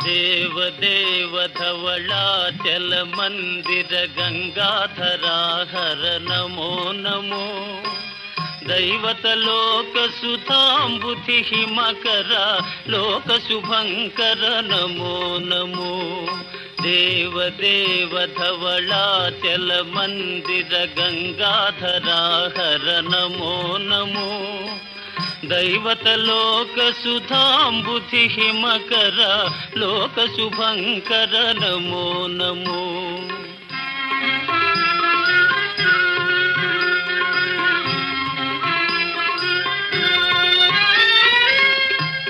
देव धवलाचल मंदिर गंगाधरा हर नमो नमो दैवत लोक सुधांबुधि हिमकर लोक शुभंकर नमो नमो देव धवलाचल मंदिर गंगाधरा हर नमो नमो दैवत लोक सुधांबुधि हिमकर लोक शुभंकर नमो नमो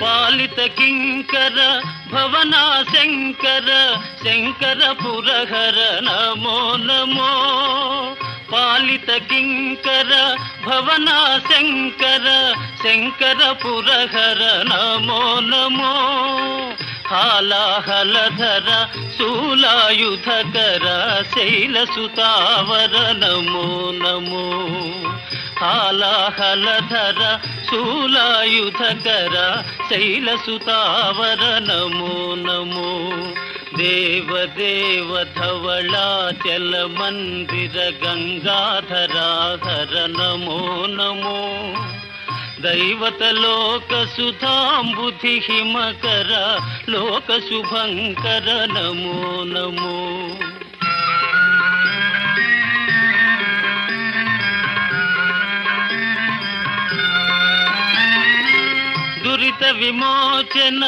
पालित किंकर भवना शंकर शंकर पुरहर नमो नमो पालित किंकर भवना शंकर शंकर पुरहर नमो नमो हालाहलधर शूलायुधकर शैलसुतावर नमो नमो हालाहलधर शूलायुधकर शैलसुतावर नमो नमो देव धवलाचल मंदिर गंगाधरा हर नमो नमो दैवत लोक सुधांबुधि हिमकर लोक शुभंकर नमो नमो दुरित विमोचन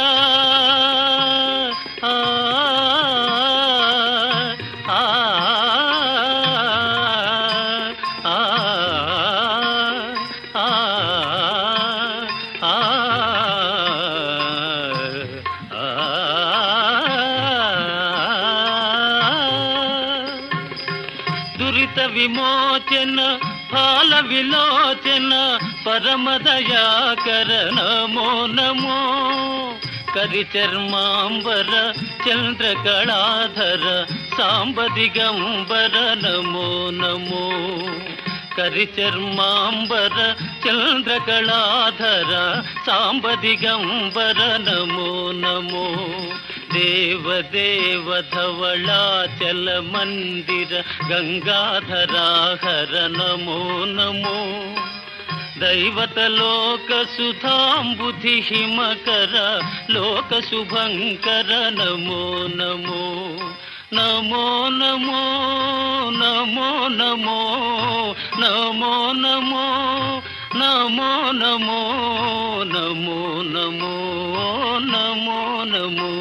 दुरित विमोचन फाल विलोचन परम दयाकर नमो नमो करिचर्मांबर चंद्रकलाधर सांब दिगंबर नमो नमो करिचर्मांबर चंद्रकलाधर सांब दिगंबर नमो नमो देव धवलाचल मंदिर गंगाधरा हर नमो नमो दैवत लोक सुधांबुधि हिमकर लोक शुभंकर नमो नमो नमो नमो नमो नमो नमो नमो नमो नमो नमो नमो नमो नमो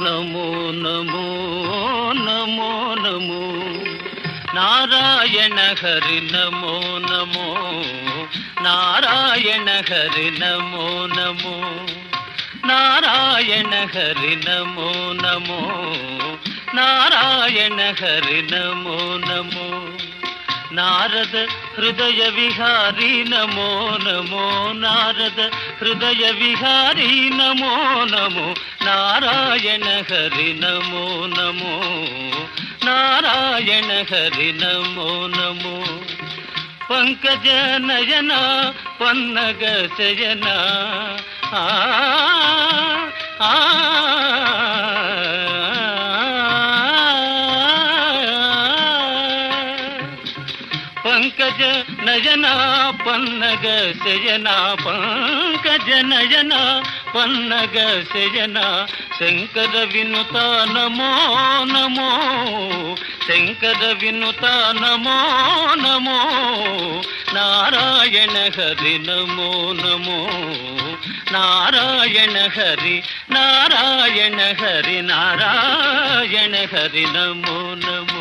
नमो नमो नमो नमो नारायण हरि नमो नमो नारायण हरि नमो नमो नारायण हरि नमो नमो नारायण हरि नमो नमो नारद हृदय विहारी नमो नमो नारद हृदय विहारी नमो नमो नारायण हरि नमो नमो नारायण हरि नमो नमो पंकज नयन पन्नग शयन पंकज नयन पन्नग शयन पंकज नयन पन्नग शयन शंकर विनुता नमो नमो शंकर विनुता नमो नमो नारायण हरि नमो नमो नारायण हरि नारायण हरि नारायण हरि नमो नमो।